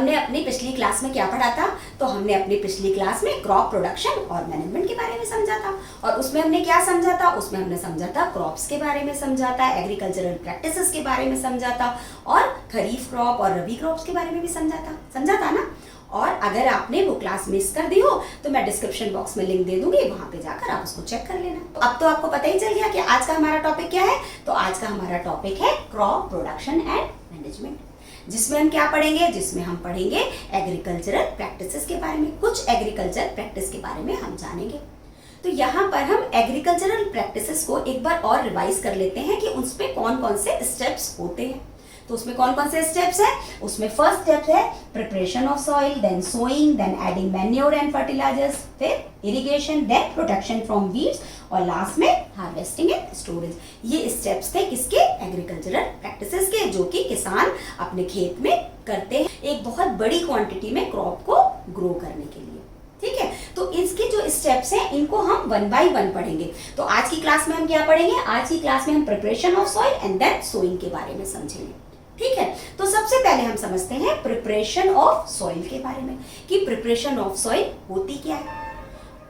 हमने अपनी पिछली क्लास में क्या पढ़ा था? तो हमने अपनी पिछली क्लास में क्रॉप प्रोडक्शन और मैनेजमेंट के बारे में समझा था। और उसमें हमने क्या समझा था? उसमें हमने समझा था क्रॉप्स के बारे में समझा था, एग्रीकल्चरल प्रैक्टिसेस के बारे में समझा था, और खरीफ क्रॉप और रबी क्रॉप्स के बारे में भी समझा था ना। और अगर आपने वो क्लास मिस कर दी हो तो मैं डिस्क्रिप्शन बॉक्स में लिंक दे दूंगी, वहां पे जाकर आप उसको चेक कर लेना। तो अब तो आपको पता ही चल गया कि आज का हमारा टॉपिक क्या है। तो आज का हमारा टॉपिक है क्रॉप प्रोडक्शन एंड मैनेजमेंट, जिसमें हम क्या पढ़ेंगे? जिसमें हम पढ़ेंगे एग्रीकल्चरल प्रैक्टिसेस के बारे में, कुछ एग्रीकल्चर प्रैक्टिस के बारे में हम जानेंगे। तो यहाँ पर हम एग्रीकल्चरल प्रैक्टिसेस को एक बार और रिवाइज कर लेते हैं कि उसमें कौन कौन से स्टेप्स होते हैं। तो उसमें कौन कौन से स्टेप्स हैं? उसमें फर्स्ट स्टेप है preparation of soil, then sowing, then adding manure and fertilisers, फिर irrigation, then protection from weeds, और लास्ट में हार्वेस्टिंग एंड स्टोरेज। ये स्टेप्स थे किसके? एग्रीकल्चरल प्रैक्टिसेस के, जो कि किसान अपने खेत में करते हैं एक बहुत बड़ी क्वांटिटी में क्रॉप को ग्रो करने के लिए। ठीक है, तो इसके जो स्टेप्स हैं इनको हम वन बाय वन पढ़ेंगे। तो आज की क्लास में हम क्या पढ़ेंगे? आज की क्लास में हम preparation of soil and then sowing के बारे में समझेंगे। ठीक है, तो सबसे पहले हम समझते हैं प्रिपरेशन ऑफ सॉइल के बारे में कि प्रिपरेशन ऑफ सॉइल होती क्या है,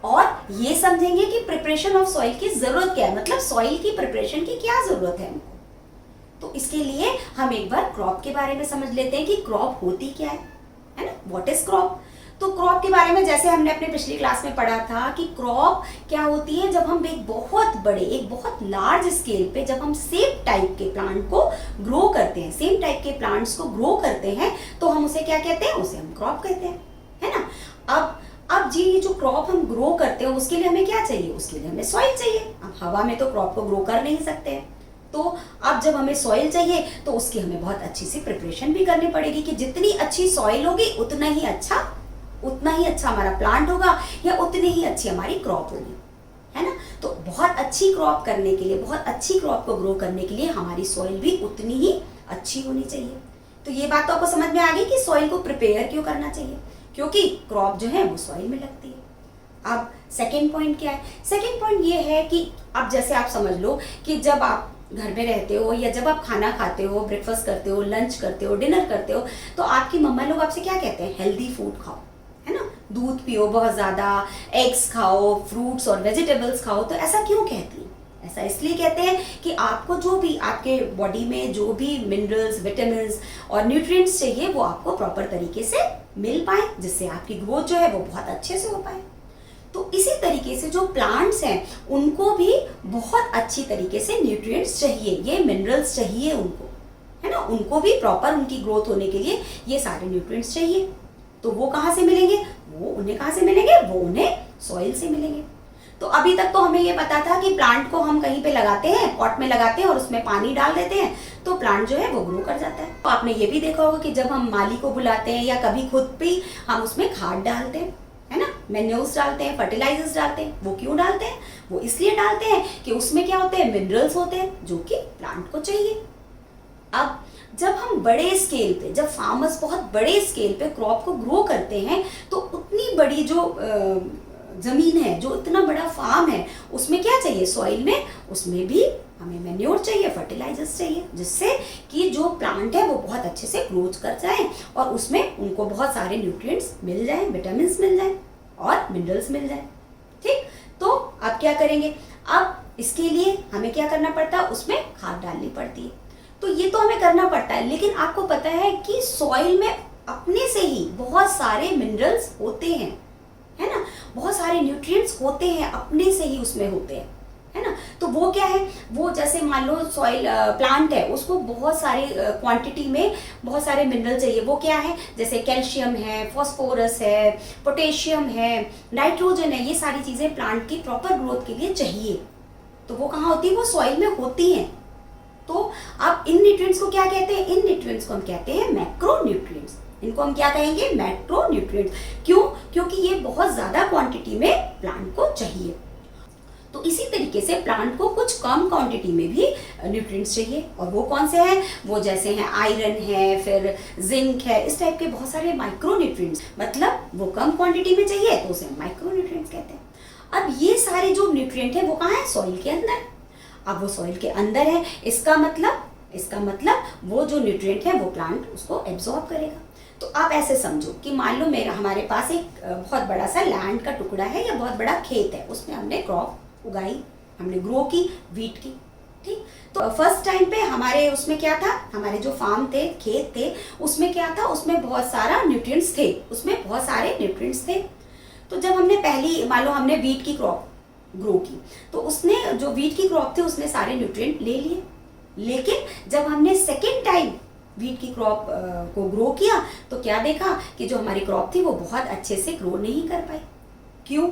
और ये समझेंगे कि प्रिपरेशन ऑफ सॉइल की जरूरत क्या है, मतलब सॉइल की प्रिपरेशन की क्या जरूरत है हमको। तो इसके लिए हम एक बार क्रॉप के बारे में समझ लेते हैं कि क्रॉप होती क्या है ना, व्हाट इज क्रॉप। तो क्रॉप के बारे में जैसे हमने अपने पिछली क्लास में पढ़ा था कि क्रॉप क्या होती है, जब हम एक बहुत लार्ज स्केल पे जब हम सेम टाइप के प्लांट को ग्रो करते हैं, सेम टाइप के प्लांट्स को ग्रो करते हैं, तो हम उसे क्या कहते हैं? उसे हम क्रॉप कहते हैं, है ना। अब जी ये जो क्रॉप हम ग्रो करते हैं उसके लिए हमें क्या चाहिए? उसके लिए हमें सॉइल चाहिए। अब हवा में तो क्रॉप को ग्रो कर नहीं सकते हैं, तो अब जब हमें सॉइल चाहिए तो उसकी हमें बहुत अच्छी सी प्रिपरेशन भी करनी पड़ेगी कि जितनी अच्छी सॉइल होगी उतना ही अच्छा हमारा प्लांट होगा, या उतनी ही अच्छी हमारी क्रॉप होगी, है ना। तो बहुत अच्छी क्रॉप करने के लिए, बहुत अच्छी क्रॉप को ग्रो करने के लिए हमारी सॉइल भी उतनी ही अच्छी होनी चाहिए। तो ये बात तो आपको समझ में आ गई कि सॉइल को प्रिपेयर क्यों करना चाहिए, क्योंकि क्रॉप जो है वो सॉइल में लगती है। अब सेकेंड पॉइंट क्या है? सेकेंड पॉइंट ये है कि अब जैसे आप समझ लो कि जब आप घर में रहते हो या जब आप खाना खाते हो, ब्रेकफास्ट करते हो, लंच करते हो, डिनर करते हो, तो आपकी मम्मा लोग आपसे क्या कहते हैं? हेल्दी फूड खाओ, है ना, दूध पियो बहुत ज्यादा, एग्स खाओ, फ्रूट्स और वेजिटेबल्स खाओ। तो ऐसा क्यों कहती हैं? ऐसा इसलिए कहते हैं कि आपको जो भी आपके बॉडी में जो भी मिनरल्स, विटामिन्स और न्यूट्रिएंट्स चाहिए वो आपको प्रॉपर तरीके से मिल पाए, जिससे आपकी ग्रोथ जो है वो बहुत अच्छे से हो पाए। तो इसी तरीके से जो प्लांट्स हैं उनको भी बहुत अच्छी तरीके से न्यूट्रिएंट्स चाहिए, ये मिनरल्स चाहिए उनको, है ना, उनको भी प्रॉपर उनकी ग्रोथ होने के लिए ये सारे न्यूट्रिएंट्स चाहिए। तो वो कहाँ से मिलेंगे? वो उन्हें कहाँ से मिलेंगे? वो उन्हें सॉइल से मिलेंगे। तो अभी तक तो हमें ये पता था कि प्लांट को हम कहीं पे लगाते हैं, पॉट में लगाते हैं और उसमें पानी डाल देते हैं तो प्लांट जो है वो ग्रो कर जाता है। तो आपने ये भी देखा होगा कि जब हम माली को बुलाते हैं या कभी खुद भी हम उसमें खाद डालते हैं, है ना, मैन्योर्स डालते हैं, फर्टिलाइजर्स डालते हैं। वो क्यों डालते हैं? वो इसलिए डालते हैं कि उसमें क्या होते हैं? मिनरल्स होते हैं जो कि प्लांट को चाहिए। अब जब हम बड़े स्केल पे, जब फार्मर्स बहुत बड़े स्केल पे क्रॉप को ग्रो करते हैं, तो उतनी बड़ी जो जमीन है, जो इतना बड़ा फार्म है, उसमें क्या चाहिए? सॉइल में उसमें भी हमें मैन्योर चाहिए, फर्टिलाइजर्स चाहिए, जिससे कि जो प्लांट है वो बहुत अच्छे से ग्रोथ कर जाए और उसमें उनको बहुत सारे न्यूट्रिएंट्स मिल जाए, विटामिन्स मिल जाए और मिनरल्स मिल जाए। ठीक, तो अब क्या करेंगे? अब इसके लिए हमें क्या करना पड़ता है? उसमें खाद डालनी पड़ती है। तो ये तो हमें करना पड़ता है, लेकिन आपको पता है कि सॉइल में अपने से ही बहुत सारे मिनरल्स होते हैं, है ना, बहुत सारे न्यूट्रिएंट्स होते हैं, अपने से ही उसमें होते हैं, है ना। तो वो क्या है? वो जैसे मान लो सॉइल प्लांट है, उसको बहुत सारे क्वांटिटी में बहुत सारे मिनरल चाहिए। वो क्या है? जैसे कैल्शियम है, फास्फोरस है, पोटेशियम है, नाइट्रोजन है, ये सारी चीजें प्लांट की प्रॉपर ग्रोथ के लिए चाहिए। तो वो कहाँ होती है? वो सॉइल में होती हैं। तो अब इन न्यूट्रिएंट्स को क्या कहते हैं? इन न्यूट्रिएंट्स को हम कहते हैं मैक्रो न्यूट्रिएंट्स। इनको हम क्या कहेंगे? Macro nutrients. क्यों? क्योंकि ये बहुत ज्यादा क्वांटिटी में प्लांट को चाहिए। तो इसी तरीके से प्लांट को कुछ कम क्वांटिटी में भी न्यूट्रिएंट्स चाहिए, और वो कौन से हैं? वो जैसे हैं आयरन है, फिर जिंक है, इस टाइप के बहुत सारे माइक्रो न्यूट्रिएंट्स, मतलब वो कम क्वांटिटी में चाहिए तो उसे माइक्रो न्यूट्रिएंट्स कहते हैं। अब ये सारे जो न्यूट्रिएंट है वो कहाँ है? सॉइल के अंदर। अब वो सॉइल के अंदर है, इसका मतलब वो जो न्यूट्रिएंट है वो प्लांट उसको एब्जॉर्ब करेगा। तो आप ऐसे समझो कि मान लो मेरा हमारे पास एक बहुत बड़ा सा लैंड का टुकड़ा है या बहुत बड़ा खेत है, उसमें हमने क्रॉप उगाई, हमने ग्रो की वीट की। ठीक, तो फर्स्ट टाइम पे हमारे उसमें क्या था, हमारे जो फार्म थे, खेत थे, उसमें क्या था, उसमें बहुत सारा न्यूट्रिएंट्स थे, उसमें बहुत सारे न्यूट्रिएंट्स थे। तो जब हमने पहली मान लो हमने वीट की क्रॉप ग्रो की, तो उसने जो वीट की क्रॉप थे उसने सारे न्यूट्रिएंट ले लिए। लेकिन जब हमने सेकेंड टाइम वीट की क्रॉप को ग्रो किया तो क्या देखा कि जो हमारी क्रॉप थी वो बहुत अच्छे से ग्रो नहीं कर पाई। क्यों?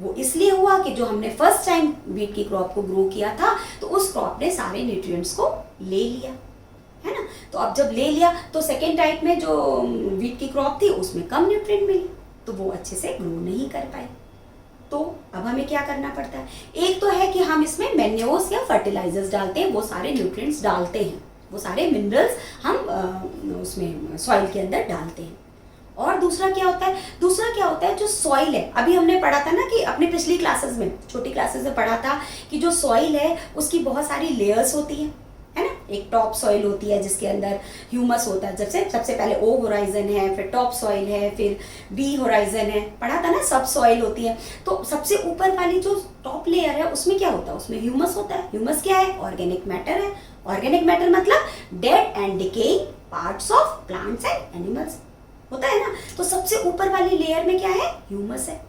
वो इसलिए हुआ कि जो हमने फर्स्ट टाइम वीट की क्रॉप को ग्रो किया था तो उस क्रॉप ने सारे न्यूट्रिएंट्स को ले लिया, है ना। तो अब जब ले लिया तो सेकेंड टाइप में जो वीट की क्रॉप थी उसमें कम न्यूट्रिएंट मिले, तो वो अच्छे से ग्रो नहीं कर पाए। तो अब हमें क्या करना पड़ता है, एक तो है कि हम इसमें मैन्योर्स या फर्टिलाइजर्स डालते हैं, वो सारे न्यूट्रिएंट्स डालते हैं, वो सारे मिनरल्स हम उसमें सॉइल के अंदर डालते हैं। और दूसरा क्या होता है जो सॉइल है, अभी हमने पढ़ा था ना कि अपने पिछली क्लासेस में, छोटी क्लासेस में पढ़ा था कि जो सॉइल है उसकी बहुत सारी लेयर्स होती है ना। एक टॉप सॉइल होती है जिसके अंदर ह्यूमस होता है, जैसे सबसे पहले ओ होराइजन है, फिर टॉप सॉइल है, फिर बी होराइजन है, पढ़ा था ना। सब सॉइल होती है, तो सबसे ऊपर वाली जो टॉप लेयर है उसमें क्या होता है, उसमें ह्यूमस होता है। ह्यूमस क्या है? ऑर्गेनिक मैटर है। ऑर्गेनिक मैटर मतलब dead and decaying parts of plants and animals होता है ना। तो सबसे ऊपर वाली लेयर में क्या है? ह्यूमस है।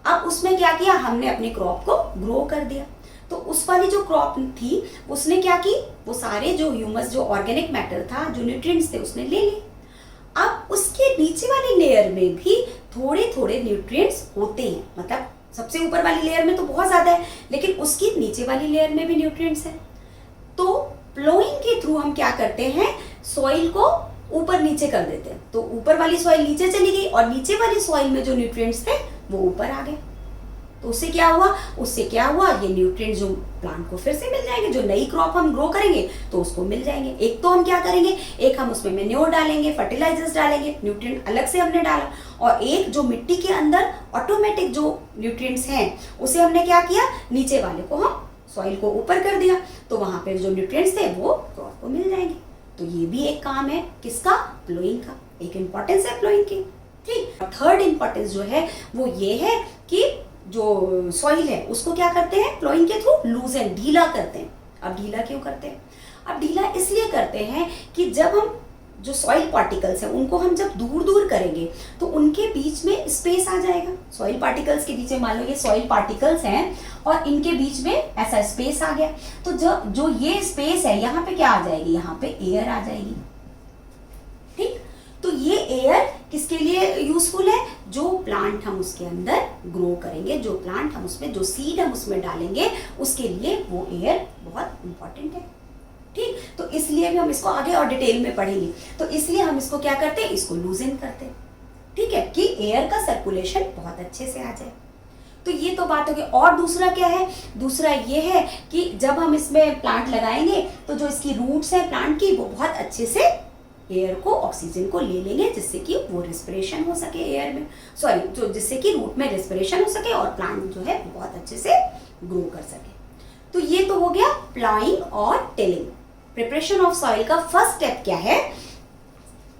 अब उसमें क्या किया, हमने अपनी क्रॉप को ग्रो कर दिया। तो उस वाली जो क्रॉप थी उसने क्या की, वो सारे जो ह्यूमस, जो ऑर्गेनिक मैटर था, जो न्यूट्रिएंट्स थे उसने ले लिए। अब उसके नीचे वाली लेयर में भी थोड़े थोड़े न्यूट्रिएंट्स होते हैं, मतलब सबसे ऊपर वाली लेयर में तो बहुत ज्यादा है, लेकिन उसकी नीचे वाली लेयर में भी न्यूट्रिएंट्स है। तो प्लोइंग के थ्रू हम क्या करते हैं, सॉइल को ऊपर नीचे कर देते हैं। तो ऊपर वाली सॉइल नीचे चली गई और नीचे वाली सॉइल में जो न्यूट्रिएंट्स थे वो ऊपर आ गए। तो उससे क्या हुआ, ये न्यूट्रिएंट्स जो प्लांट को फिर से मिल जाएंगे, जो नई क्रॉप हम ग्रो करेंगे तो उसको मिल जाएंगे। एक तो हम क्या करेंगे, एक हम उसमें मैन्योर डालेंगे, फर्टिलाइजर्स डालेंगे, न्यूट्रिएंट अलग से हमने डाला, और एक जो मिट्टी के अंदर ऑटोमेटिक जो न्यूट्रिएंट्स हैं उसे हमने क्या किया, नीचे वाले को हम सॉइल को ऊपर कर दिया, तो वहां पे जो न्यूट्रिएंट्स थे वो क्रॉप को मिल जाएंगे। तो ये भी एक काम है किसका, प्लोइंग का। एक इंपॉर्टेंस है प्लोइंग की। ठीक, थर्ड इंपॉर्टेंस जो है वो ये है कि जो सॉइल है उसको क्या करते हैं, प्लोइंग के थ्रू लूजन, ढीला करते हैं। अब ढीला क्यों करते हैं? अब ढीला इसलिए करते हैं कि जब हम जो सॉइल पार्टिकल्स हैं उनको हम जब दूर दूर करेंगे तो उनके बीच में स्पेस आ जाएगा। सॉइल पार्टिकल्स के बीच में, मान लो ये सॉइल पार्टिकल्स हैं और इनके बीच में ऐसा स्पेस आ गया, तो जो ये स्पेस है यहाँ पे क्या आ जाएगी, यहाँ पे एयर आ जाएगी। ठीक, तो ये एयर किसके लिए यूजफुल है, जो प्लांट हम उसके अंदर ग्रो करेंगे, जो प्लांट हम उसमें, जो सीड हम उसमें डालेंगे, उसके लिए वो एयर बहुत इंपॉर्टेंट है। ठीक, तो इसलिए भी हम इसको आगे और डिटेल में पढ़ेंगे। तो इसलिए हम इसको क्या करते हैं, इसको लूजन करते हैं। ठीक है, कि एयर का सर्कुलेशन बहुत अच्छे से आ जाए। तो ये तो बात होगी। और दूसरा क्या है, दूसरा ये है कि जब हम इसमें प्लांट लगाएंगे तो जो इसकी रूट्स है प्लांट की, वो बहुत अच्छे से एयर को, ऑक्सीजन को ले लेंगे, जिससे कि वो रेस्पिरेशन हो सके एयर में, जो जिससे कि रूट में रेस्पिरेशन हो सके और प्लांट जो है बहुत अच्छे से ग्रो कर सके। तो ये तो हो गया प्लाइंग और टिलिंग। प्रिपरेशन ऑफ सॉइल का फर्स्ट स्टेप क्या है,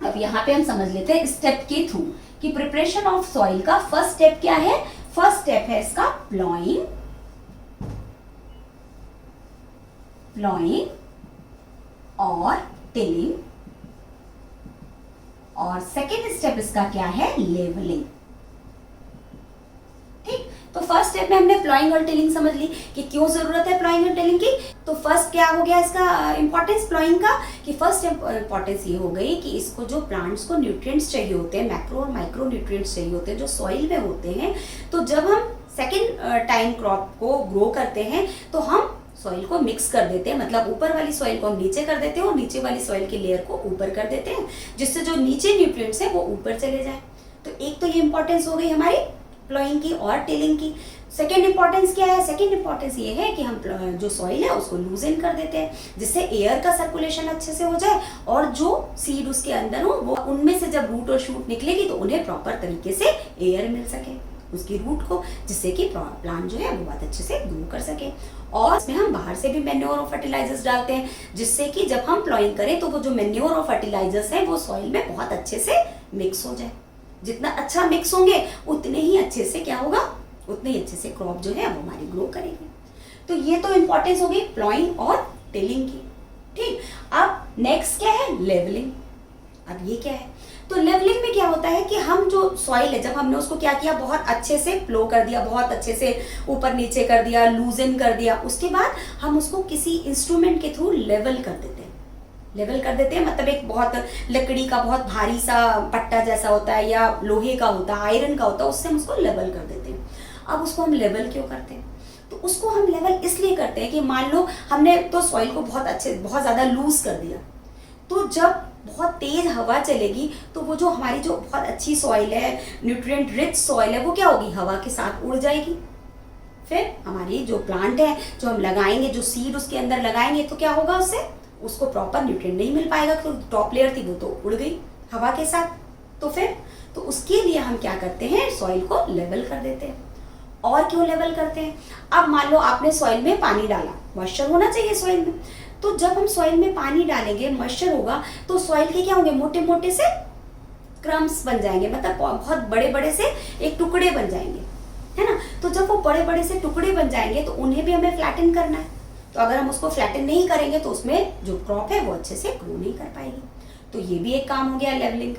अब यहाँ पे हम समझ लेते हैं स्टेप के थ्रू कि प्रिपरेशन ऑफ सॉइल का फर्स्ट स्टेप क्या है। फर्स्ट स्टेप है इसका प्लॉइंग और टिलिंग, और सेकेंड स्टेप इसका क्या है, लेवलिंग। ठीक, तो फर्स्ट स्टेप में हमने प्लॉइंग और टिलिंग समझ ली कि क्यों जरूरत है प्लॉइंग और टिलिंग की। तो फर्स्ट क्या हो गया इसका इंपॉर्टेंस प्लॉइंग का, कि फर्स्ट इंपॉर्टेंस ये हो गई कि इसको जो प्लांट्स को न्यूट्रिएंट्स चाहिए होते हैं, मैक्रो और माइक्रो न्यूट्रिएंट्स चाहिए होते हैं जो सॉइल में होते हैं, तो जब हम सेकेंड टाइम क्रॉप को ग्रो करते हैं तो हम सॉइल को मिक्स कर देते हैं, मतलब ऊपर वाली सॉइल को हम नीचे कर देते हैं और नीचे वाली सॉइल की लेयर को ऊपर कर देते हैं, जिससे जो नीचे न्यूट्रिएंट्स हैं वो ऊपर चले जाए। तो एक तो ये इंपॉर्टेंस हो गई हमारी प्लॉइंग की और टिलिंग की। सेकेंड इंपॉर्टेंस क्या है, सेकेंड इंपॉर्टेंस ये है कि हम जो सॉइल है उसको लूजन कर देते हैं, जिससे एयर का सर्कुलेशन अच्छे से हो जाए और जो सीड उसके अंदर हो वो उनमें से जब रूट और शूट निकलेगी तो उन्हें प्रॉपर तरीके से एयर मिल सके उसकी रूट को, जिससे कि प्लांट जो है वो बहुत अच्छे से ग्रो कर सके। और इसमें हम बाहर से भी मैन्योर और फर्टिलाइजर्स डालते हैं, जिससे कि जब हम प्लॉइंग करें तो वो जो मैन्योर और फर्टिलाइजर्स हैं वो सॉइल में बहुत अच्छे से मिक्स हो जाए। जितना अच्छा मिक्स होंगे उतने ही अच्छे से क्या होगा, उतने ही अच्छे से क्रॉप जो है वो हमारी ग्रो करेगी। तो ये तो इंपॉर्टेंस हो गई प्लॉइंग और टिलिंग की। ठीक, अब नेक्स्ट क्या है, लेवलिंग। अब ये क्या है, तो लेवलिंग में क्या होता है कि हम जो सॉइल है, जब हमने उसको क्या किया, बहुत अच्छे से प्लो कर दिया, बहुत अच्छे से ऊपर नीचे कर दिया, लूजन कर दिया, उसके बाद हम उसको किसी इंस्ट्रूमेंट के थ्रू लेवल कर देते हैं। लेवल कर देते हैं मतलब एक बहुत लकड़ी का बहुत भारी सा पट्टा जैसा होता है या लोहे का होता है, आयरन का होता है, उससे हम उसको लेवल कर देते हैं। अब उसको हम लेवल क्यों करते हैं, तो उसको हम लेवल इसलिए करते हैं कि मान लो हमने तो सॉइल को बहुत ज़्यादा लूज कर दिया, तो जब बहुत तेज हवा चलेगी तो वो जो हमारी जो बहुत अच्छी सॉइल है, न्यूट्रिएंट रिच सॉइल है, वो क्या होगी, हवा के साथ उड़ जाएगी। फिर हमारी जो प्लांट है जो हम लगाएंगे, जो सीड उसके अंदर लगाएंगे, तो क्या होगा, उससे उसको प्रॉपर न्यूट्रिएंट नहीं मिल पाएगा, तो टॉप लेयर थी वो तो उड़ गई हवा के साथ। तो फिर तो उसके लिए हम क्या करते हैं, सॉइल को लेवल कर देते हैं। और क्यों लेवल करते हैं, अब मान लो आपने सॉइल में पानी डाला, मॉइस्चर होना चाहिए सॉइल में, तो जब हम सॉइल में पानी डालेंगे, मॉइस्चर होगा, तो सॉइल के क्या होंगे, मोटे मोटे से क्रम्स बन जाएंगे, मतलब बहुत बड़े बड़े से एक टुकड़े बन जाएंगे, है ना। तो जब वो बड़े बड़े से टुकड़े बन जाएंगे तो उन्हें भी हमें फ्लैटन करना है। तो अगर हम उसको फ्लैटन नहीं करेंगे तो उसमें जो क्रॉप है वो अच्छे से ग्रो नहीं कर पाएगी। तो ये भी एक काम हो गया लेवलिंग।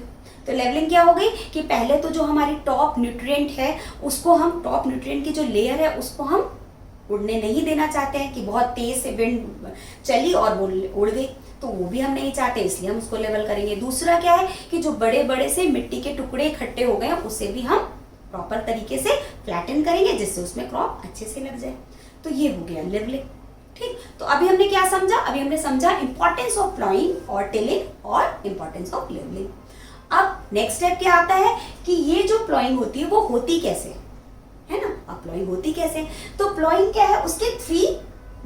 तो लेवलिंग क्या हो गई कि पहले तो जो हमारी टॉप न्यूट्रिएंट है उसको हम, टॉप न्यूट्रिएंट की जो लेयर है उसको हम उड़ने नहीं देना चाहते हैं कि बहुत तेज से विंड चली और वो उड़ गई, तो वो भी हम नहीं चाहते, इसलिए हम उसको लेवल करेंगे। दूसरा क्या है कि जो बड़े बड़े से मिट्टी के टुकड़े इकट्ठे हो गए हैं उसे भी हम प्रॉपर तरीके से फ्लैटन करेंगे, जिससे उसमें क्रॉप अच्छे से लग जाए। तो ये हो गया लेवलिंग। ठीक, तो अभी हमने क्या समझा, अभी हमने समझा इंपॉर्टेंस ऑफ प्लॉइंग और टिलिंग और इंपॉर्टेंस ऑफ लेवलिंग। अब नेक्स्ट स्टेप क्या आता है कि ये जो प्लॉइंग होती है वो होती कैसे है ना। अब प्लॉइंग होती कैसे, तो प्लॉइंग क्या है, उसके 3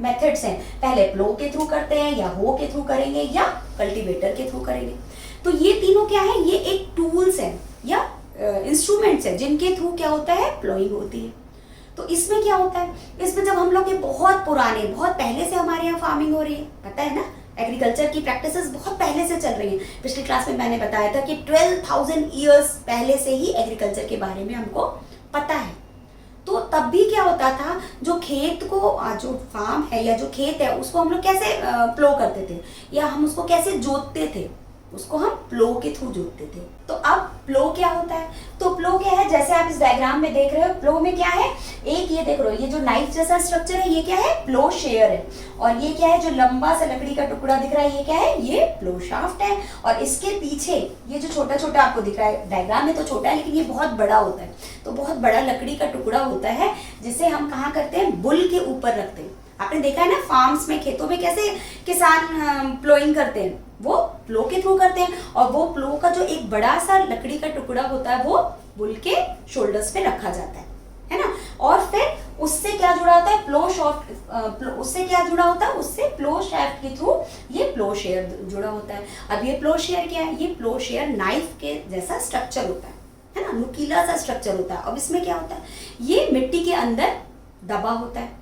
मेथड्स हैं। पहले प्लो के थ्रू करते हैं, या हो के थ्रू करेंगे, या कल्टीवेटर के थ्रू करेंगे। तो ये तीनों क्या है, ये एक टूल्स हैं या इंस्ट्रूमेंट्स हैं जिनके थ्रू क्या होता है, प्लॉइंग होती है। तो इसमें क्या होता है, इसमें जब हम लोग के बहुत पुराने, बहुत पहले से हमारे यहाँ फार्मिंग हो रही है, पता है ना, एग्रीकल्चर की प्रैक्टिसेस बहुत पहले से चल रही हैं। पिछली क्लास में मैंने बताया था कि 12,000 ईयर्स पहले से ही एग्रीकल्चर के बारे में हमको पता है। तो तब भी क्या होता था, जो खेत को, जो फार्म है या जो खेत है, उसको हम लोग कैसे प्लो करते थे, या हम उसको कैसे जोतते थे, उसको हम प्लो के थ्रू जोतते थे। तो अब प्लो क्या होता है, तो प्लो क्या है, जैसे आप इस डायग्राम में देख रहे हो, प्लो में क्या है, एक ये देख रहे हो, ये जो नाइफ जैसा स्ट्रक्चर है ये क्या है, प्लो शेयर है। और ये क्या है, जो लंबा सा लकड़ी का टुकड़ा दिख रहा है ये क्या है, ये प्लो शाफ्ट है। और इसके पीछे ये जो छोटा छोटा आपको दिख रहा है, डायग्राम में तो छोटा है लेकिन ये बहुत बड़ा होता है, तो बहुत बड़ा लकड़ी का टुकड़ा होता है जिसे हम कहाँ करते हैं, बुल के ऊपर रखते हैं। आपने देखा है ना फार्म्स में, खेतों में कैसे किसान प्लोइंग करते हैं, वो प्लो के थ्रू करते हैं। और वो प्लो का जो एक बड़ा सा लकड़ी का टुकड़ा होता है वो बुल के शोल्डर्स पे रखा जाता है ना। और फिर उससे क्या जुड़ा होता है, प्लो शॉफ्ट, उससे क्या जुड़ा होता है, उससे प्लो शैफ्ट के थ्रू ये प्लो शेयर जुड़ा होता है। अब ये प्लो शेयर क्या है, ये प्लो शेयर नाइफ के जैसा स्ट्रक्चर होता है ना, नुकीला सा स्ट्रक्चर होता है। अब इसमें क्या होता है, ये मिट्टी के अंदर दबा होता है।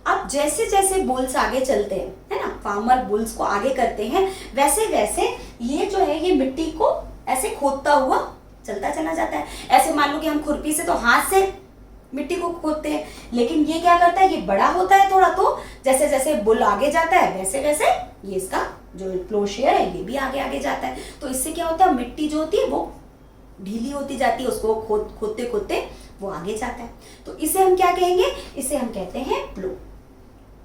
अब जैसे जैसे बुल्स आगे चलते हैं, है ना, फार्मर बुल्स को आगे करते हैं, वैसे वैसे ये जो है ये मिट्टी को ऐसे खोदता हुआ चलता चला जाता है। ऐसे मान लो कि हम खुरपी से तो हाथ से मिट्टी को खोदते हैं, लेकिन ये क्या करता है, ये बड़ा होता है थोड़ा, तो जैसे जैसे बुल आगे जाता है वैसे वैसे ये इसका जो प्लो शेयर है ये भी आगे आगे जाता है। तो इससे क्या होता है, मिट्टी जो होती है वो ढीली होती जाती है, उसको खोदते खोदते वो आगे जाता है। तो इसे हम क्या कहेंगे, इसे हम कहते हैं प्लो।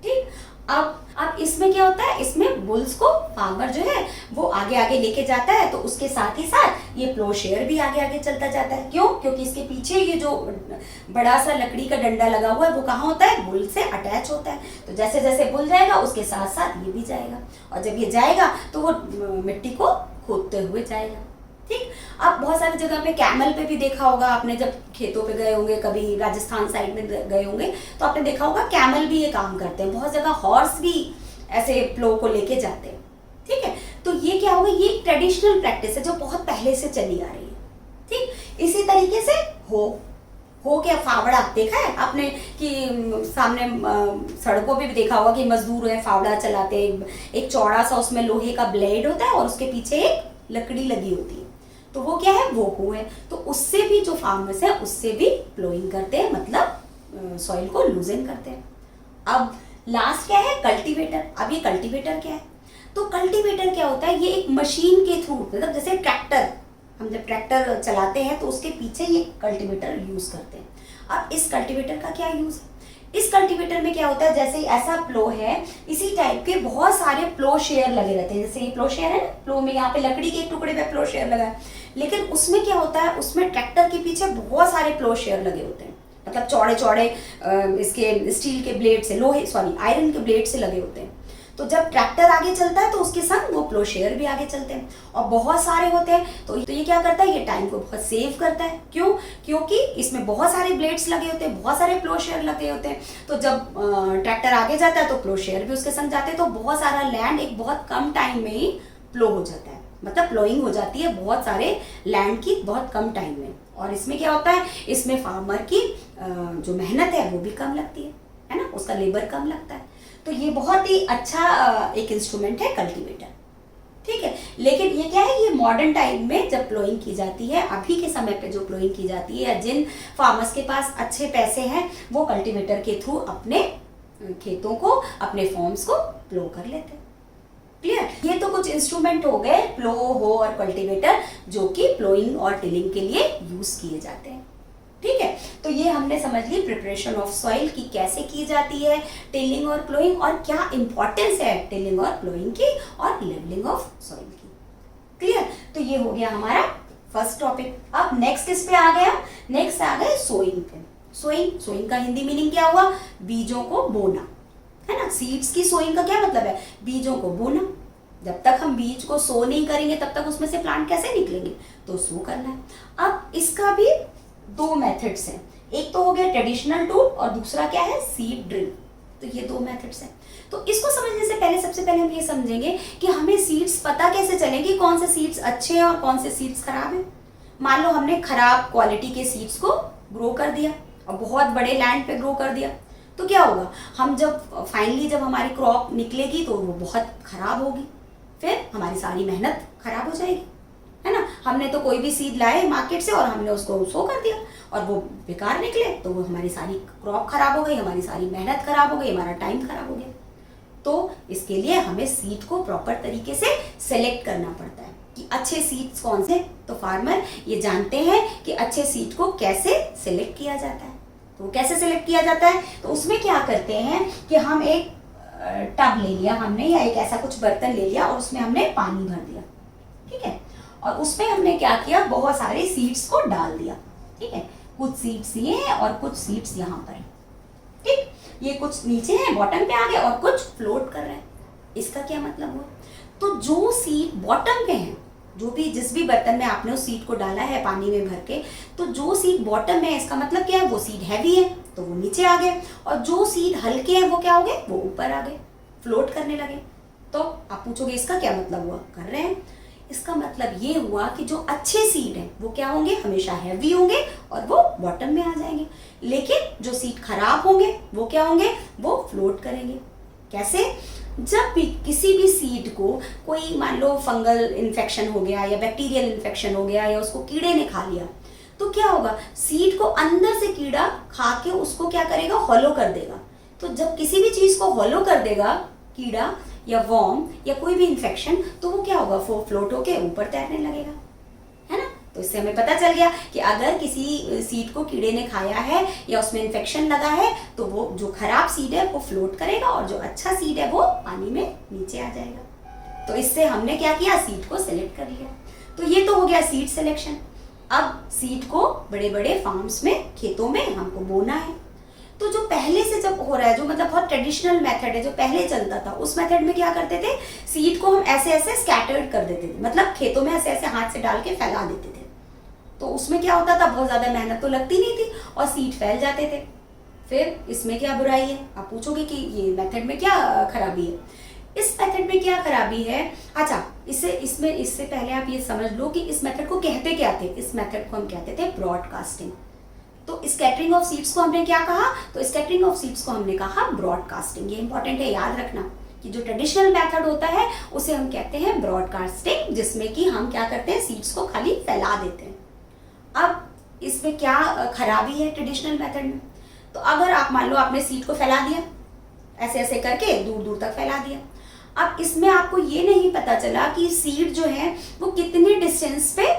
ठीक, अब इसमें क्या होता है, इसमें बुल्स को फार्मर जो है वो आगे आगे लेके जाता है, तो उसके साथ ही साथ ये प्लो शेयर भी आगे आगे चलता जाता है। क्यों, क्योंकि इसके पीछे ये जो बड़ा सा लकड़ी का डंडा लगा हुआ है वो कहाँ होता है, बुल से अटैच होता है। तो जैसे जैसे बुल जाएगा उसके साथ साथ ये भी जाएगा, और जब ये जाएगा तो वो मिट्टी को खोदते हुए जाएगा। ठीक, अब बहुत सारी जगह पे कैमल पे भी देखा होगा आपने, जब खेतों पे गए होंगे, कभी राजस्थान साइड में गए होंगे तो आपने देखा होगा कैमल भी ये काम करते हैं। बहुत जगह हॉर्स भी ऐसे प्लो को लेके जाते हैं। ठीक है, तो ये क्या होगा, ये ट्रेडिशनल प्रैक्टिस है जो बहुत पहले से चली आ रही है। ठीक, इसी तरीके से हो क्या, फावड़ा देखा है आपने कि सामने सड़कों पे भी देखा होगा कि मजदूर है फावड़ा चलाते हैं। एक चौड़ा सा उसमें लोहे का ब्लेड होता है और उसके पीछे एक लकड़ी लगी होती है। तो वो क्या है, वो हो है, तो उससे भी जो फार्मर्स है उससे भी प्लोइंग करते हैं, मतलब सॉइल को लूजन करते हैं। अब लास्ट क्या है, कल्टीवेटर। अब ये कल्टीवेटर क्या है, तो कल्टीवेटर क्या होता है, ये एक मशीन के थ्रू, मतलब जैसे ट्रैक्टर, हम जब ट्रैक्टर चलाते हैं तो उसके पीछे ये कल्टीवेटर यूज करते हैं। अब इस कल्टीवेटर का क्या यूज है, इस कल्टीवेटर में क्या होता है, जैसे ऐसा प्लो है, इसी टाइप के बहुत सारे प्लो शेयर लगे रहते हैं। जैसे ये प्लो शेयर है ना, प्लो में यहाँ पे लकड़ी के एक टुकड़े पे प्लो शेयर लगा है, लेकिन उसमें क्या होता है, उसमें ट्रैक्टर के पीछे बहुत सारे प्लो शेयर लगे होते हैं, मतलब चौड़े चौड़े इसके स्टील के ब्लेड से, आयरन के ब्लेड से लगे होते हैं। तो जब ट्रैक्टर आगे चलता है तो उसके संग वो प्लो शेयर भी आगे चलते हैं, और बहुत सारे होते हैं। तो ये क्या करता है, ये टाइम को बहुत सेव करता है। क्यों, क्योंकि इसमें बहुत सारे ब्लेड्स लगे होते हैं, बहुत सारे प्लो शेयर लगे होते हैं। तो जब ट्रैक्टर आगे जाता है तो प्लो शेयर भी उसके संग जाते हैं, तो बहुत सारा लैंड एक बहुत कम टाइम में ही प्लो हो जाता है, मतलब प्लोइंग हो जाती है बहुत सारे लैंड की बहुत कम टाइम में। और इसमें क्या होता है, इसमें फार्मर की जो मेहनत है वो भी कम लगती है ना, उसका लेबर कम लगता है। तो ये बहुत ही अच्छा एक इंस्ट्रूमेंट है कल्टीवेटर, ठीक है। लेकिन ये क्या है, ये मॉडर्न टाइम में जब प्लोइंग की जाती है, अभी के समय पे जो प्लोइंग की जाती है, जिन फार्मर्स के पास अच्छे पैसे हैं वो कल्टीवेटर के थ्रू अपने खेतों को, अपने फॉर्म्स को प्लो कर लेते हैं। क्लियर, ये तो कुछ इंस्ट्रूमेंट हो गए, प्लो, हो और कल्टीवेटर, जो कि प्लोइंग और टिलिंग के लिए यूज किए जाते हैं, ठीक है। तो ये हमने समझ ली प्रिपरेशन ऑफ सॉइल की कैसे की जाती है, टिलिंग और प्लोइंग, और क्या इंपॉर्टेंस है टिलिंग और प्लोइंग की, और लेवलिंग ऑफ सॉइल की। क्लियर, तो ये हो गया हमारा फर्स्ट टॉपिक। अब नेक्स्ट किस पे आ गया, नेक्स्ट आ गए सोइंग पे। सोइंग का हिंदी मीनिंग क्या हुआ, बीजों को बोना, है ना। सीड्स की सोइंग का क्या मतलब है, बीजों को बोना। जब तक हम बीज को सो नहीं करेंगे तब तक उसमें से प्लांट कैसे निकलेंगे, तो सो करना है। अब इसका भी दो मेथड्स हैं, एक तो हो गया ट्रेडिशनल टूल और दूसरा क्या है, सीड ड्रिल। तो ये दो मेथड्स हैं। तो इसको समझने से पहले सबसे पहले हम ये समझेंगे कि हमें सीड्स पता कैसे चलेंगे, कौन से सीड्स अच्छे हैं और कौन से सीड्स खराब हैं। मान लो हमने खराब क्वालिटी के सीड्स को ग्रो कर दिया और बहुत बड़े लैंड पे ग्रो कर दिया, तो क्या होगा, हम जब फाइनली जब हमारी क्रॉप निकलेगी तो वो बहुत खराब होगी, फिर हमारी सारी मेहनत खराब हो जाएगी, है ना। हमने तो कोई भी सीड लाए मार्केट से और हमने उसको सो कर दिया और वो बेकार निकले, तो वो हमारी सारी क्रॉप खराब हो गई, हमारी सारी मेहनत खराब हो गई, हमारा टाइम खराब हो गया। तो इसके लिए हमें सीड को प्रॉपर तरीके से सेलेक्ट करना पड़ता है कि अच्छे सीड्स कौन से। तो फार्मर ये जानते हैं कि अच्छे सीड को कैसे सेलेक्ट किया जाता है। तो कैसे सेलेक्ट किया जाता है, तो उसमें क्या करते हैं कि हम एक टब ले लिया हमने, या एक ऐसा कुछ बर्तन ले लिया और उसमें हमने पानी भर दिया, ठीक है। और उसमें हमने क्या किया, बहुत सारे सीड्स को डाल दिया, ठीक है। कुछ सीड्स ये हैं और कुछ सीड्स यहाँ पर है, ठीक। ये कुछ नीचे हैं, बॉटम पे आ गए, और कुछ फ्लोट कर रहे हैं। इसका क्या मतलब हुआ, तो जो सीड बॉटम पे हैं, जो भी जिस भी बर्तन में आपने उस सीड को डाला है पानी में भर के, तो जो सीड बॉटम में है इसका मतलब क्या है, वो सीड हैवी है तो वो नीचे आ गए, और जो सीड हल्के हैं वो क्या हो गए, वो ऊपर आ गए, फ्लोट करने लगे। तो आप पूछोगे इसका क्या मतलब हुआ, कर रहे हैं। इसका मतलब ये हुआ कि जो अच्छे सीड हैं वो क्या होंगे, हमेशा हैवी होंगे और वो बॉटम में आ जाएंगे। लेकिन जो सीड खराब होंगे वो क्या होंगे, वो फ्लोट करेंगे। कैसे, जब भी किसी भी सीड को कोई मान लो फंगल इन्फेक्शन हो गया या बैक्टीरियल इन्फेक्शन हो गया या उसको कीड़े ने खा लिया, तो क्या होगा, सीड को अंदर से कीड़ा खा के उसको क्या करेगा, हॉलो कर देगा। तो जब किसी भी चीज को हॉलो कर देगा कीड़ा या वॉर्म या कोई भी इन्फेक्शन, तो वो क्या होगा, वो फ्लोट होके ऊपर तैरने लगेगा, है ना। तो इससे हमें पता चल गया कि अगर किसी सीड को कीड़े ने खाया है या उसमें इन्फेक्शन लगा है, तो वो जो खराब सीड है वो फ्लोट करेगा और जो अच्छा सीड है वो पानी में नीचे आ जाएगा। तो इससे हमने क्या किया, सीड को सिलेक्ट कर लिया। तो ये तो हो गया सीड सिलेक्शन। अब सीड को बड़े बड़े फार्म्स में, खेतों में हमको बोना है। तो जो पहले से जब हो रहा है, जो मतलब बहुत ट्रेडिशनल मेथड है जो पहले चलता था, उस मेथड में क्या करते थे, सीड को हम ऐसे ऐसे स्कैटर्ड कर देते थे, मतलब खेतों में ऐसे ऐसे हाथ से डाल के फैला देते थे। तो उसमें क्या होता था, बहुत ज्यादा मेहनत तो लगती नहीं थी और सीड फैल जाते थे। फिर इसमें क्या बुराई है, आप पूछोगे कि ये मेथड में क्या खराबी है। इस मेथड में क्या खराबी है, अच्छा इससे पहले आप ये समझ लो कि इस मेथड को कहते क्या थे। इस मेथड को हम कहते थे ब्रॉडकास्टिंग। तो स्कैटरिंग ऑफ सीड्स को हमने क्या कहा, तो स्कैटरिंग ऑफ सीड्स को हमने कहा ब्रॉडकास्टिंग। ये इंपॉर्टेंट है, याद रखना कि जो ट्रेडिशनल मेथड होता है उसे हम कहते हैं ब्रॉडकास्टिंग, जिसमें कि हम क्या करते हैं, सीड्स को खाली फैला देते हैं। अब इसमें क्या खराबी है ट्रेडिशनल मेथड में? तो अगर आप मान लो आपने सीड को फैला दिया, ऐसे ऐसे करके दूर दूर तक फैला दिया, अब इसमें आपको ये नहीं पता चला कि सीड जो है वो कितने डिस्टेंस पे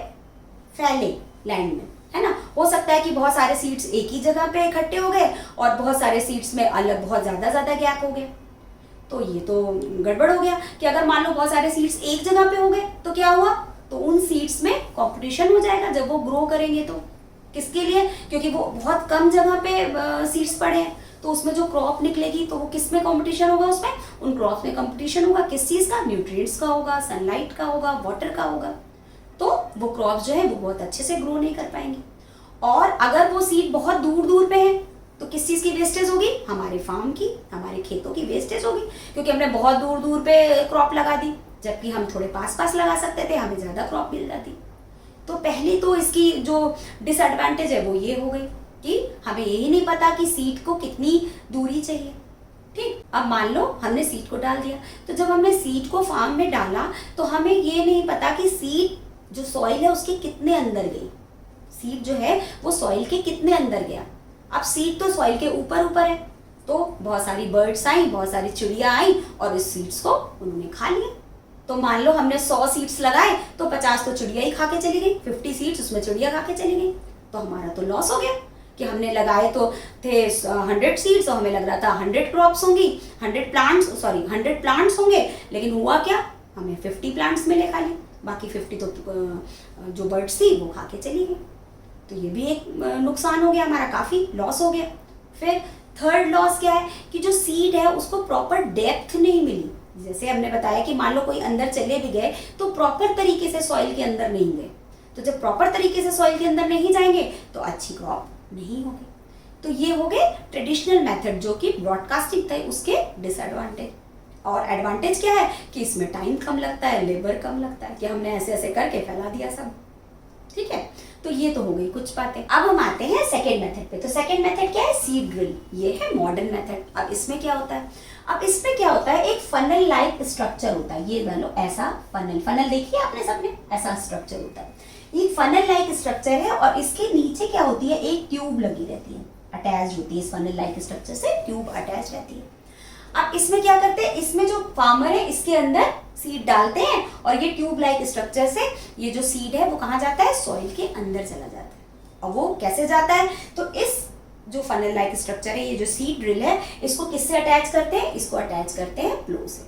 फैले लैंड में, है ना। हो सकता है कि बहुत सारे सीड्स एक ही जगह पे इकट्ठे हो गए और बहुत सारे सीड्स में अलग बहुत ज्यादा गैप हो गया, तो ये तो गड़बड़ हो गया कि अगर मान लो बहुत सारे सीड्स एक जगह पे हो गए तो क्या हुआ, तो उन सीड्स में कंपटीशन हो जाएगा जब वो ग्रो करेंगे। तो किसके लिए? क्योंकि वो बहुत कम जगह पे सीड्स पड़े हैं, तो उसमें जो क्रॉप निकलेगी तो वो किस में कंपटीशन होगा, उसमें उन क्रॉप में कंपटीशन होगा। किस चीज का? न्यूट्रिएंट्स का होगा, सनलाइट का होगा, वाटर का होगा। तो वो क्रॉप जो है वो बहुत अच्छे से ग्रो नहीं कर पाएंगे। और अगर वो सीड बहुत दूर दूर पे है तो किस चीज की वेस्टेज होगी? हमारे फार्म की, हमारे खेतों की वेस्टेज होगी, क्योंकि हमने बहुत दूर दूर पे क्रॉप लगा दी, जबकि हम थोड़े पास पास लगा सकते थे, हमें ज्यादा क्रॉप मिल जाती। तो पहली तो इसकी जो डिसएडवांटेज है वो ये हो गई कि हमें यही नहीं पता कि सीड को कितनी दूरी चाहिए। ठीक, अब मान लो हमने सीड को डाल दिया, तो जब हमने सीड को फार्म में डाला तो हमें ये नहीं पता कि सीड जो सॉइल है उसके कितने अंदर गई, सीड जो है वो सॉइल के कितने अंदर गया। अब सीड तो सॉइल के ऊपर ऊपर है, तो बहुत सारी बर्ड्स आई, बहुत सारी चिड़िया आई और इस सीड्स को उन्होंने खा लिया। तो मान लो हमने 100 सीड्स लगाए तो 50 तो चिड़िया ही खा के चली गई, 50 सीड्स उसमें चिड़िया खा के चली गई, तो हमारा तो लॉस हो गया कि हमने लगाए तो थे 100 सीड्स और हमें लग रहा था 100 क्रॉप्स होंगी, 100 प्लांट्स होंगे, लेकिन हुआ क्या, हमें 50 प्लांट्स मिले खाली, बाकी 50 तो जो बर्ड्स थी वो खा के चली गई। तो ये भी एक नुकसान हो गया हमारा, काफी लॉस हो गया। फिर थर्ड लॉस क्या है कि जो सीड है उसको प्रॉपर डेप्थ नहीं मिली। जैसे हमने बताया कि मान लो कोई अंदर चले भी गए तो प्रॉपर तरीके से सॉइल के अंदर नहीं गए, तो जब प्रॉपर तरीके से सॉइल के अंदर नहीं जाएंगे तो अच्छी क्रॉप नहीं होगी। तो ये हो गए ट्रेडिशनल मेथड जो कि ब्रॉडकास्टिंग थे उसके डिसएडवांटेज। और एडवांटेज क्या है कि इसमें टाइम कम लगता है, लेबर कम लगता है, कि हमने ऐसे ऐसे करके फैला दिया सब। ठीक है, तो ये तो हो गई कुछ बातें। अब हम आते हैं सेकेंड मेथड पे। तो सेकेंड मेथड क्या है? Seed drill. ये है मॉडर्न मेथड। अब इसमें क्या होता है? अब इसमें क्या होता है, एक फनल लाइक स्ट्रक्चर होता है। ये मान लो ऐसा फनल देखिए आपने सबने, ऐसा स्ट्रक्चर होता है। ये फनल लाइक स्ट्रक्चर है और इसके नीचे क्या होती है, एक ट्यूब लगी रहती है, अटैच होती है। इस फनल लाइक स्ट्रक्चर से ट्यूब अटैच रहती है। अब इसमें क्या करते हैं, इसमें जो फार्मर है इसके अंदर सीड डालते हैं और ये ट्यूब लाइक स्ट्रक्चर से ये जो सीड है वो कहाँ जाता है, सॉइल के अंदर चला जाता है। और वो कैसे जाता है, तो इस जो फनल लाइक स्ट्रक्चर है, ये जो सीड ड्रिल है, इसको किससे अटैच करते हैं, इसको अटैच करते हैं प्लो से।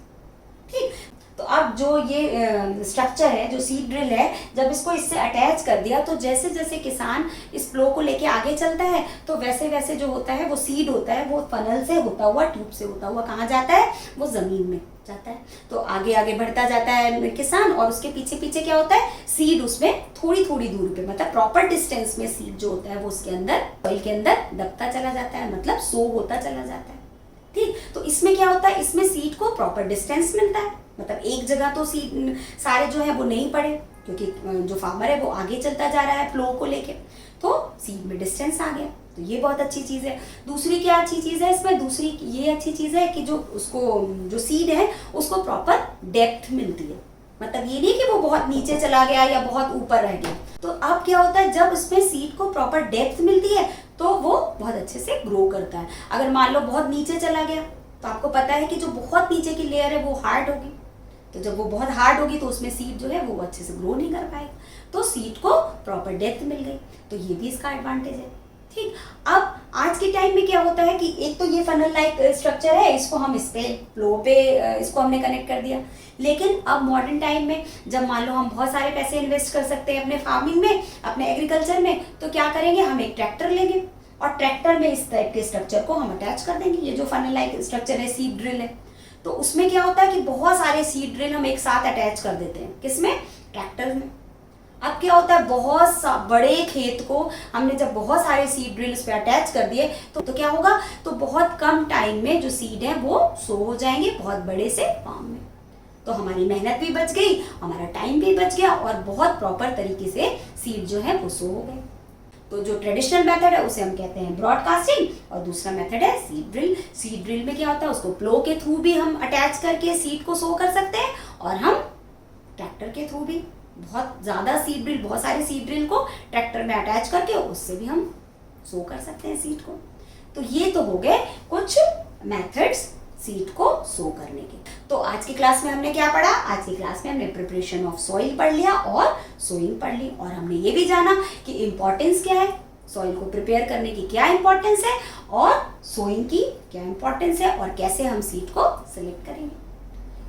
ठीक, तो अब जो ये स्ट्रक्चर है, जो सीड ड्रिल है, जब इसको इससे अटैच कर दिया तो जैसे जैसे किसान इस प्लो को लेके आगे चलता है तो वैसे वैसे जो होता है वो सीड होता है वो फनल से होता हुआ, ट्यूब से होता हुआ कहाँ जाता है, वो जमीन में जाता है। तो आगे आगे बढ़ता जाता है किसान और उसके पीछे पीछे क्या होता है, सीड उसमें थोड़ी थोड़ी दूरी पे, मतलब प्रॉपर डिस्टेंस में सीड जो होता है वो उसके अंदर, सॉइल के अंदर दबता चला जाता है, मतलब सो होता चला जाता है। ठीक, तो इसमें क्या होता है, इसमें सीड को प्रॉपर डिस्टेंस मिलता है, मतलब एक जगह तो सीड सारे जो है वो नहीं पड़े, क्योंकि जो फार्मर है वो आगे चलता जा रहा है फ्लो को लेके, तो सीड में डिस्टेंस आ गया। तो ये बहुत अच्छी चीज है। दूसरी क्या अच्छी चीज है इसमें, दूसरी ये अच्छी चीज है कि जो उसको जो सीड है उसको प्रॉपर डेप्थ मिलती है, मतलब ये नहीं कि वो बहुत नीचे चला गया या बहुत ऊपर रह गया। तो अब क्या होता है, जब उसमें सीड को प्रॉपर डेप्थ मिलती है तो वो बहुत अच्छे से ग्रो करता है। अगर मान लो बहुत नीचे चला गया तो आपको पता है कि जो बहुत नीचे की लेयर है वो हार्ड होगी, तो जब वो बहुत हार्ड होगी तो उसमें सीड जो है वो अच्छे से ग्रो नहीं कर पाएगा। तो सीड को प्रॉपर डेप्थ मिल गई, तो ये भी इसका एडवांटेज है। ठीक, अब आज के टाइम में क्या होता है कि एक तो ये फनल लाइक स्ट्रक्चर है, इसको हम इस पे फ्लो पे इसको हमने कनेक्ट कर दिया, लेकिन अब मॉडर्न टाइम में जब मान लो हम बहुत सारे पैसे इन्वेस्ट कर सकते हैं अपने फार्मिंग में, अपने एग्रीकल्चर में, तो क्या करेंगे, हम एक ट्रैक्टर लेंगे और ट्रैक्टर में इस टाइप के स्ट्रक्चर को हम अटैच कर देंगे। ये जो फनल लाइक स्ट्रक्चर है, सीड ड्रिल है, तो उसमें क्या होता है कि बहुत सारे सीड ड्रिल हम एक साथ अटैच कर देते हैं, किसमें, ट्रैक्टर में। अब क्या होता है, बहुत बड़े खेत को हमने जब बहुत सारे सीड ड्रिल उस पर अटैच कर दिए तो क्या होगा, तो बहुत कम टाइम में जो सीड है वो सो हो जाएंगे बहुत बड़े से फार्म में। तो हमारी मेहनत भी बच गई, हमारा टाइम भी बच गया और बहुत प्रॉपर तरीके से सीड जो है वो सो हो गए। तो जो ट्रेडिशनल मेथड है उसे हम कहते हैं ब्रॉडकास्टिंग और दूसरा मेथड है सीड ड्रिल। सीड ड्रिल में क्या होता है, उसको प्लो के थ्रू भी हम अटैच करके सीड को सो कर सकते हैं और हम ट्रैक्टर के थ्रू भी बहुत ज़्यादा सीड ड्रिल, बहुत सारे सीड ड्रिल को ट्रैक्टर में अटैच करके उससे भी हम सो कर सकते हैं सीड को। तो ये तो हो गए कुछ मेथड्स सीड को सो करने के। तो आज की क्लास में हमने क्या पढ़ा, आज की क्लास में हमने प्रिपरेशन ऑफ सॉइल पढ़ लिया और सोइंग पढ़ ली और हमने ये भी जाना कि इम्पोर्टेंस क्या है, सॉइल को प्रिपेयर करने की क्या इम्पोर्टेंस है और सोइंग की क्या इम्पोर्टेंस है और कैसे हम सीड को सिलेक्ट करेंगे।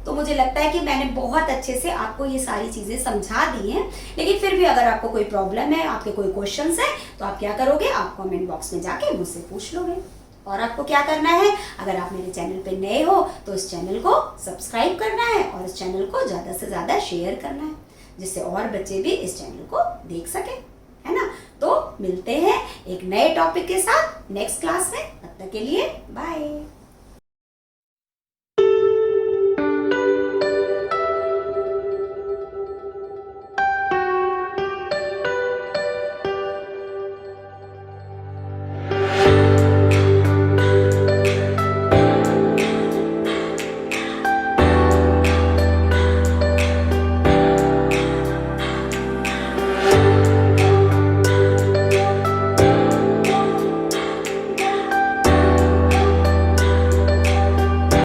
तो मुझे लगता है कि मैंने बहुत अच्छे से आपको ये सारी चीज़ें समझा दी हैं, लेकिन फिर भी अगर आपको कोई प्रॉब्लम है, आपके कोई क्वेश्चंस है, तो आप क्या करोगे, आप कमेंट बॉक्स में जाके मुझसे पूछ लोगे। और आपको क्या करना है, अगर आप मेरे चैनल पे नए हो तो इस चैनल को सब्सक्राइब करना है और इस चैनल को ज़्यादा से ज़्यादा शेयर करना है, जिससे और बच्चे भी इस चैनल को देख सकें, है ना। तो मिलते हैं एक नए टॉपिक के साथ नेक्स्ट क्लास में, तब तक के लिए बाय।